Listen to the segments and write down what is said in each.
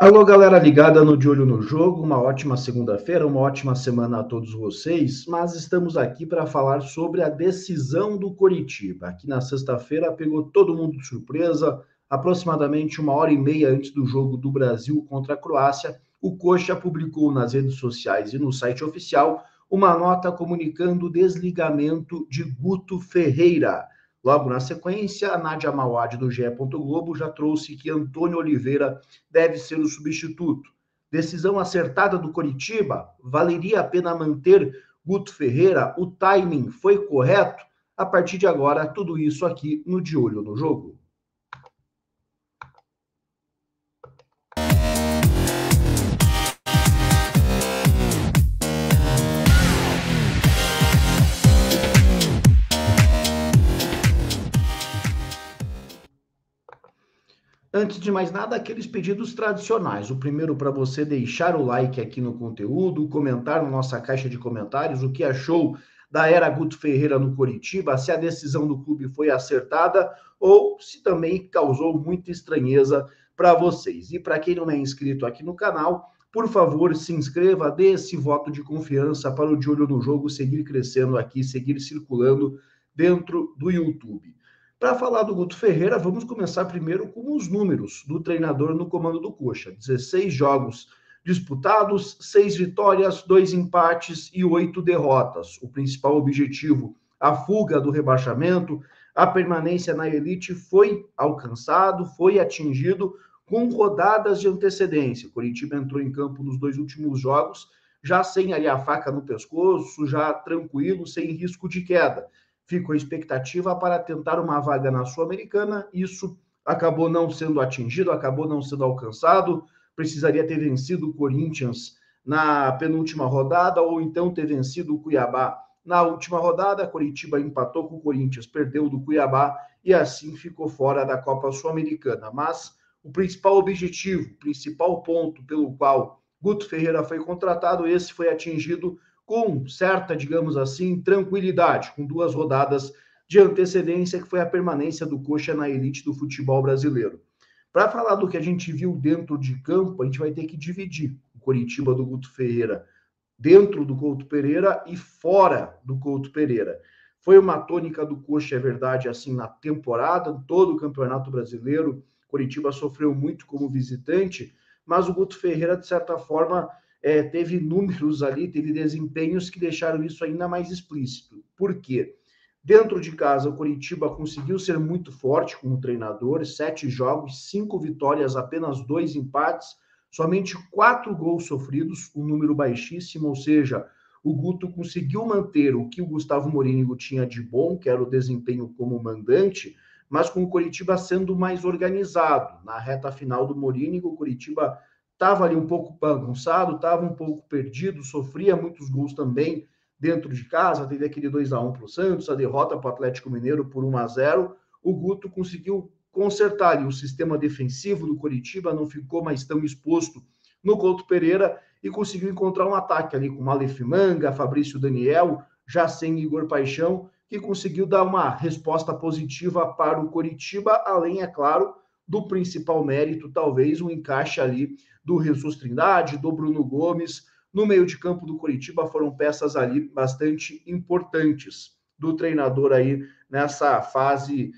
Alô, galera ligada no De Olho no Jogo, uma ótima segunda-feira, uma ótima semana a todos vocês, mas estamos aqui para falar sobre a decisão do Coritiba, que na sexta-feira pegou todo mundo de surpresa, aproximadamente 1h30 antes do jogo do Brasil contra a Croácia. O Coxa publicou nas redes sociais e no site oficial uma nota comunicando o desligamento de Guto Ferreira. Logo na sequência, a Nádia Mauad, do GE. Globo, já trouxe que Antônio Oliveira deve ser o substituto. Decisão acertada do Coritiba? Valeria a pena manter Guto Ferreira? O timing foi correto? A partir de agora, tudo isso aqui no De Olho no Jogo. Antes de mais nada, aqueles pedidos tradicionais. O primeiro para você deixar o like aqui no conteúdo, comentar na nossa caixa de comentários o que achou da era Guto Ferreira no Coritiba, se a decisão do clube foi acertada ou se também causou muita estranheza para vocês. E para quem não é inscrito aqui no canal, por favor, se inscreva, dê esse voto de confiança para o De Olho no Jogo seguir crescendo aqui, seguir circulando dentro do YouTube. Para falar do Guto Ferreira, vamos começar primeiro com os números do treinador no comando do Coxa. 16 jogos disputados, 6 vitórias, 2 empates e 8 derrotas. O principal objetivo, a fuga do rebaixamento, a permanência na elite, foi alcançado, foi atingido com rodadas de antecedência. O Coritiba entrou em campo nos 2 últimos jogos, já sem ali a faca no pescoço, já tranquilo, sem risco de queda. Ficou a expectativa para tentar uma vaga na Sul-Americana, isso acabou não sendo atingido, acabou não sendo alcançado, precisaria ter vencido o Corinthians na penúltima rodada, ou então ter vencido o Cuiabá na última rodada. Coritiba empatou com o Corinthians, perdeu do Cuiabá e assim ficou fora da Copa Sul-Americana. Mas o principal objetivo, o principal ponto pelo qual Guto Ferreira foi contratado, esse foi atingido com certa, digamos assim, tranquilidade, com 2 rodadas de antecedência, que foi a permanência do Coxa na elite do futebol brasileiro. Para falar do que a gente viu dentro de campo, a gente vai ter que dividir o Coritiba do Guto Ferreira dentro do Couto Pereira e fora do Couto Pereira. Foi uma tônica do Coxa, é verdade, assim, na temporada, todo o Campeonato Brasileiro. Coritiba sofreu muito como visitante, mas o Guto Ferreira, de certa forma, teve números ali, teve desempenhos que deixaram isso ainda mais explícito. Por quê? Dentro de casa, o Coritiba conseguiu ser muito forte como treinador, 7 jogos, 5 vitórias, apenas 2 empates, somente 4 gols sofridos, um número baixíssimo, ou seja, o Guto conseguiu manter o que o Gustavo Morínigo tinha de bom, que era o desempenho como mandante, mas com o Coritiba sendo mais organizado. Na reta final do Morínigo, o Coritiba estava ali um pouco bagunçado, estava um pouco perdido, sofria muitos gols também dentro de casa, teve aquele 2-1 para o Santos, a derrota para o Atlético Mineiro por 1-0. O Guto conseguiu consertar ali o sistema defensivo do Coritiba, não ficou mais tão exposto no Couto Pereira e conseguiu encontrar um ataque ali com Aleph Manga, Fabrício Daniel, já sem Igor Paixão, que conseguiu dar uma resposta positiva para o Coritiba, além, é claro, do principal mérito, talvez o encaixe ali do Jesus Trindade, do Bruno Gomes. No meio de campo do Coritiba foram peças ali bastante importantes do treinador aí nessa fase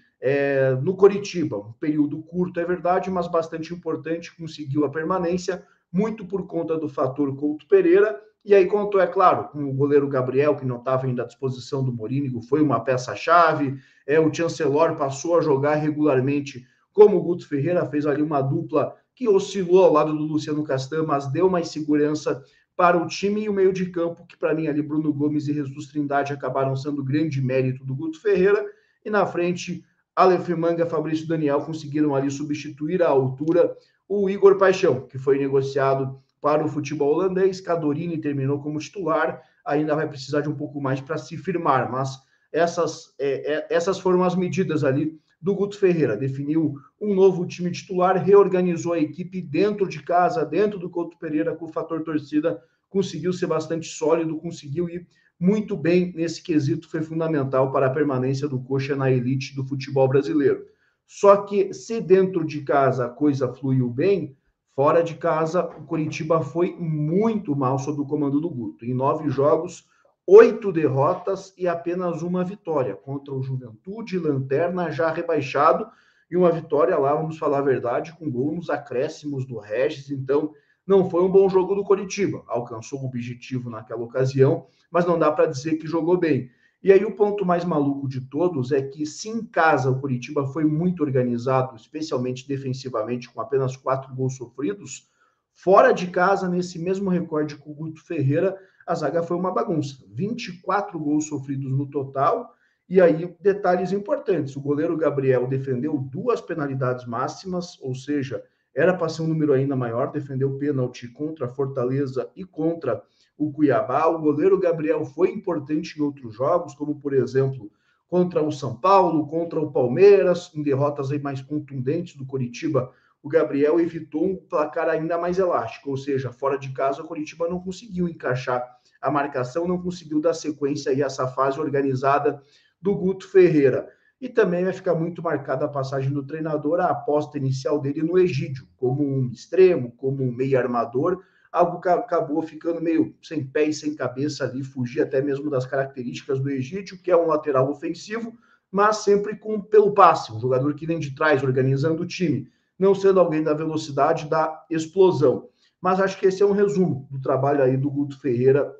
no Coritiba. Um período curto, é verdade, mas bastante importante, conseguiu a permanência, muito por conta do fator Couto Pereira. E aí contou, é claro, com o goleiro Gabriel, que não estava ainda à disposição do Morínigo, foi uma peça-chave. O Chancellor passou a jogar regularmente como o Guto Ferreira, fez ali uma dupla que oscilou ao lado do Luciano Castan, mas deu mais segurança para o time, e o meio de campo, que para mim ali Bruno Gomes e Jesus Trindade acabaram sendo grande mérito do Guto Ferreira, e na frente Aleph Manga, Fabrício Daniel conseguiram ali substituir à altura o Igor Paixão, que foi negociado para o futebol holandês. Cadorini terminou como titular, ainda vai precisar de um pouco mais para se firmar, mas essas foram as medidas ali do Guto Ferreira. Definiu um novo time titular, reorganizou a equipe dentro de casa, dentro do Couto Pereira, com o fator torcida, conseguiu ser bastante sólido, conseguiu ir muito bem nesse quesito, foi fundamental para a permanência do Coxa na elite do futebol brasileiro. Só que se dentro de casa a coisa fluiu bem, Fora de casa, o Coritiba foi muito mal sob o comando do Guto. Em 9 jogos, 8 derrotas e apenas uma vitória contra o Juventude, lanterna já rebaixado, e uma vitória lá, vamos falar a verdade, com gol nos acréscimos do Regis. Então, não foi um bom jogo do Coritiba. Alcançou o objetivo naquela ocasião, mas não dá para dizer que jogou bem. E aí o ponto mais maluco de todos é que, se em casa o Coritiba foi muito organizado, especialmente defensivamente, com apenas 4 gols sofridos, fora de casa, nesse mesmo recorde com o Guto Ferreira, a zaga foi uma bagunça. 24 gols sofridos no total. E aí, detalhes importantes. O goleiro Gabriel defendeu 2 penalidades máximas, ou seja, era para ser um número ainda maior, defendeu pênalti contra a Fortaleza e contra o Cuiabá. O goleiro Gabriel foi importante em outros jogos, como, por exemplo, contra o São Paulo, contra o Palmeiras, em derrotas aí mais contundentes do Coritiba. O Gabriel evitou um placar ainda mais elástico, ou seja, fora de casa, o Coritiba não conseguiu encaixar a marcação, não conseguiu dar sequência aí a essa fase organizada do Guto Ferreira. E também vai ficar muito marcada a passagem do treinador, a aposta inicial dele no Egídio, como um extremo, como um meio armador, algo que acabou ficando meio sem pé e sem cabeça ali, fugir até mesmo das características do Egídio, que é um lateral ofensivo, mas sempre pelo passe, um jogador que vem de trás, organizando o time, não sendo alguém da velocidade, da explosão. Mas acho que esse é um resumo do trabalho aí do Guto Ferreira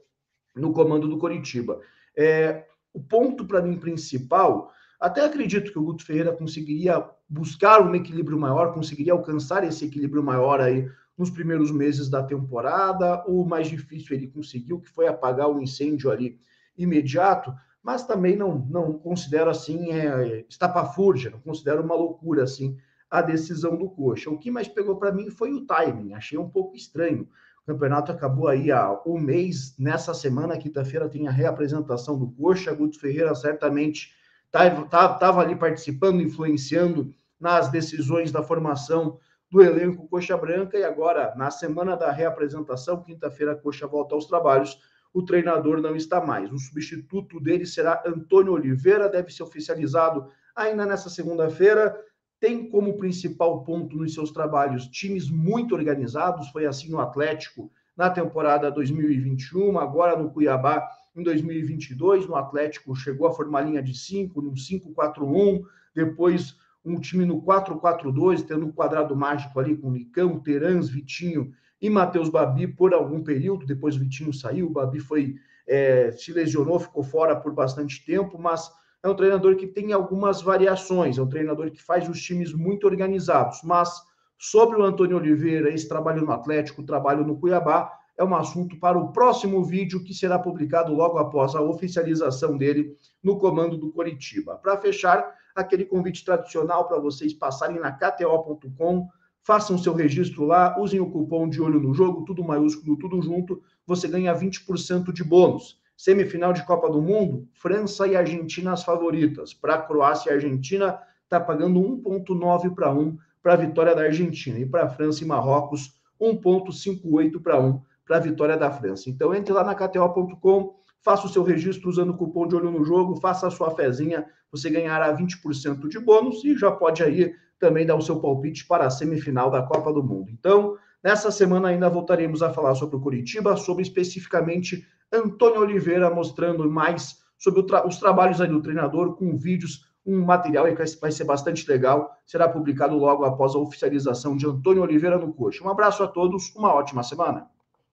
no comando do Coritiba. O ponto para mim principal, até acredito que o Guto Ferreira conseguiria buscar um equilíbrio maior, conseguiria alcançar esse equilíbrio maior aí nos primeiros meses da temporada. O mais difícil ele conseguiu, que foi apagar o incêndio ali imediato, mas também não considero assim estapafúrdia, não considero uma loucura assim a decisão do Coxa. O que mais pegou para mim foi o timing, achei um pouco estranho. O campeonato acabou aí há um mês. Nessa semana, quinta-feira, tem a reapresentação do Coxa. Guto Ferreira certamente estava ali participando, influenciando nas decisões da formação do elenco Coxa Branca. E agora, na semana da reapresentação, quinta-feira, a Coxa volta aos trabalhos. O treinador não está mais. O substituto dele será Antônio Oliveira, deve ser oficializado ainda nessa segunda-feira. Tem como principal ponto nos seus trabalhos times muito organizados, foi assim no Atlético na temporada 2021, agora no Cuiabá em 2022, no Atlético chegou a formar linha de 5, no 5-4-1, depois um time no 4-4-2, tendo um quadrado mágico ali com Nicão, Terans, Vitinho e Matheus Babi por algum período, depois o Vitinho saiu, o Babi se lesionou, ficou fora por bastante tempo, mas é um treinador que tem algumas variações, é um treinador que faz os times muito organizados, mas sobre o Antônio Oliveira, esse trabalho no Atlético, o trabalho no Cuiabá, é um assunto para o próximo vídeo que será publicado logo após a oficialização dele no comando do Coritiba. Para fechar, aquele convite tradicional para vocês passarem na KTO.com, façam seu registro lá, usem o cupom de olho no jogo, tudo maiúsculo, tudo junto, você ganha 20% de bônus. Semifinal de Copa do Mundo, França e Argentina as favoritas. Para a Croácia e Argentina, está pagando 1,9 para 1 para a vitória da Argentina. E para a França e Marrocos, 1,58 para 1 para a vitória da França. Então, entre lá na KTO.com, faça o seu registro usando o cupom de olho no jogo, faça a sua fezinha, você ganhará 20% de bônus e já pode aí também dar o seu palpite para a semifinal da Copa do Mundo. Então, nessa semana ainda voltaremos a falar sobre o Coritiba, sobre especificamente Antônio Oliveira, mostrando mais sobre os trabalhos aí do treinador, com vídeos, um material que vai ser bastante legal, será publicado logo após a oficialização de Antônio Oliveira no Coxa. Um abraço a todos, uma ótima semana.